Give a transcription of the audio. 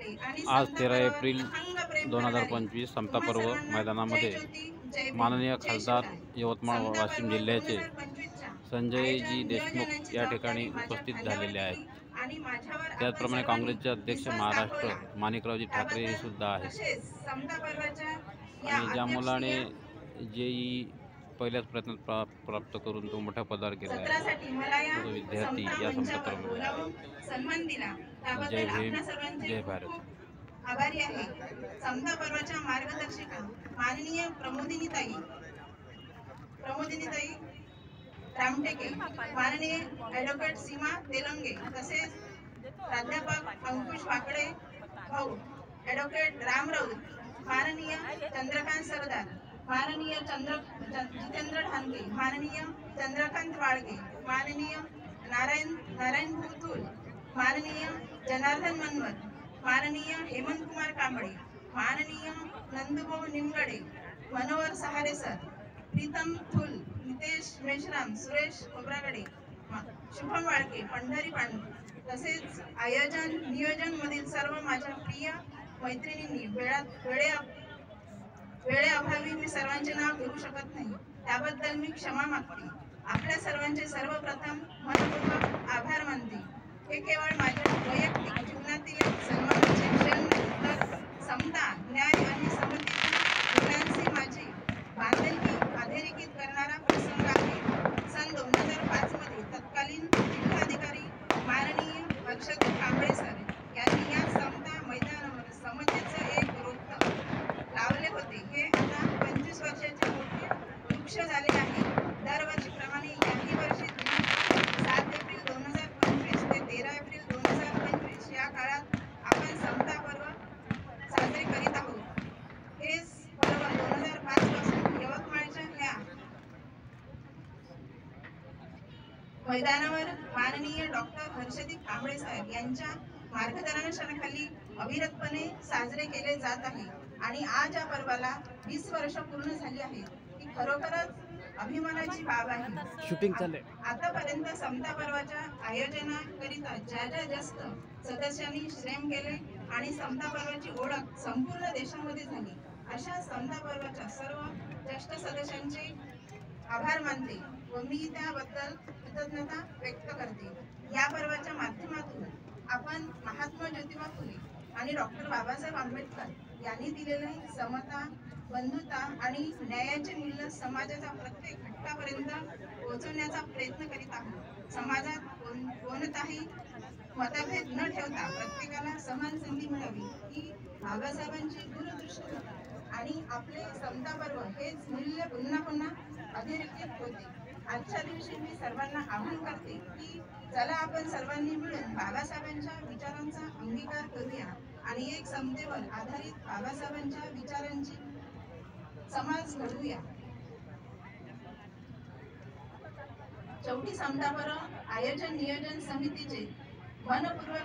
आज 13 एप्रिल 2025 समता पर्व मैदानामध्ये माननीय खासदार यवतमाळ वाशिम जिल्ह्याचे संजयजी देशमुख या ठिकाणी उपस्थित झालेले आहेत। त्याचप्रमाणे काँग्रेसचे अध्यक्ष महाराष्ट्र माणिकरावजी ठाकरे हे सुद्धा आहेत। आणि ज्या मुलाने जेई पहिल्याच प्रयत्नात प्राप्त करून तो मोठ्या पदावर गेला आहे तो विद्यार्थी या समता पर्वामध्ये आहे। जय भीम, जय भारत। आभारी आहे। समता पर्वाच्या मार्गदर्शिका माननीय प्रमोदिनीताई रामटेके, माननीय ॲडव्होकेट सीमा तेलंगे, तसेच प्राध्यापक अंकुश वाकडे भाऊ, ॲडव्होकेट राम राऊत, माननीय चंद्रकांत सरदार, माननीय जितेंद्र ढानगे, माननीय चंद्रकांत वाळगे, माननीय नारायण भुतुल, माननीय जनार्दन मनवर, माननीय हेमंत कुमार कांबळे, माननीय नंदुभाऊ निमगडे, मनोहर सहारे सर, प्रीतम थुल, नितेश मेश्राम, सुरेश खोब्रागडे, शुभम वाळके, पंढरी पांडू, तसेच आयोजन नियोजन मधील सर्व माझ्या प्रिय मैत्रिणींनी वेळेअभावी मी सर्वांचे नाव घेऊ शकत नाही, त्याबद्दल मी क्षमा मागते। आपल्या सर्वांचे सर्वप्रथम मनपूर्वक आभार मानते। हे केवळ माझ्या वैयक्तिक जीवनातील सन्मानाचे क्षण नाही, तर समता, न्याय आणि समतेच्या मूल्यांशी माझी बांधिलकी अधोरेखित करणारा प्रसंग आहे। सन 2005 मध्ये तत्कालीन जिल्हाधिकारी माननीय हर्षदीप कांबळे सर यांनी या समता मैदानावर समतेचं एक रोपटं लावले होते। हे आता 25 वर्षाचे मोठे वृक्ष झाले आहे। दरवर्षीप्रमाणे याही वर्षी 7 एप्रिल 2025 ते 13 एप्रिल 2025 या काळात आपण समता पर्व साजरे करीत आहोत। हे पर्व 2005 पासून यवतमाळच्या ह्या मैदानावर माननीय डॉक्टर हर्षदीप कांबळे साहेब यांच्या मार्गदर्शनाखाली अविरतपणे साजरे केले जात आहे। आणि आज या पर्वाला 20 वर्ष पूर्ण झाली आहेत। ही खरोखरच अभिमानाची बाब आहे। शूटिंग चालले आतापर्यंत समता पर्वाच्या आयोजनाकरिता ज्या जास्त सदस्यांनी श्रम केले आणि समता पर्वाची ओळख संपूर्ण देशामध्ये झाली, अशा समता पर्वाच्या सर्व ज्येष्ठ सदस्यांचे आभार मानते व मी त्याबद्दल कृतज्ञता व्यक्त करते। या पर्वाच्या माध्यमातून आपण महात्मा ज्योतिबा फुले आणि डॉक्टर बाबासाहेब आंबेडकर यांनी दिलेले समता, बंधुता आणि न्यायाचे मूल्य समाजाच्या प्रत्येक घटकापर्यंत पोहोचवण्याचा प्रयत्न करीत आहोत। समाजात कोणताही मतभेद न ठेवता प्रत्येकाला समान संधी मिळावी ही बाबासाहेबांची दूरदृष्टी होती आणि आपले समता पर्व हेच मूल्य पुन्हा पुन्हा अधोरेखित होते। आजच्या दिवशी मी सर्वांना आवाहन करते की चला आपण सर्वांनी मिळून बाबासाहेबांच्या विचारांचा अंगीकार करूया आणि एक समतेवर आधारित बाबासाहेबांच्या विचारांची समाज घडवूया। शेवटी समता पर्व आयोजन नियोजन समितीचे मनपूर्वक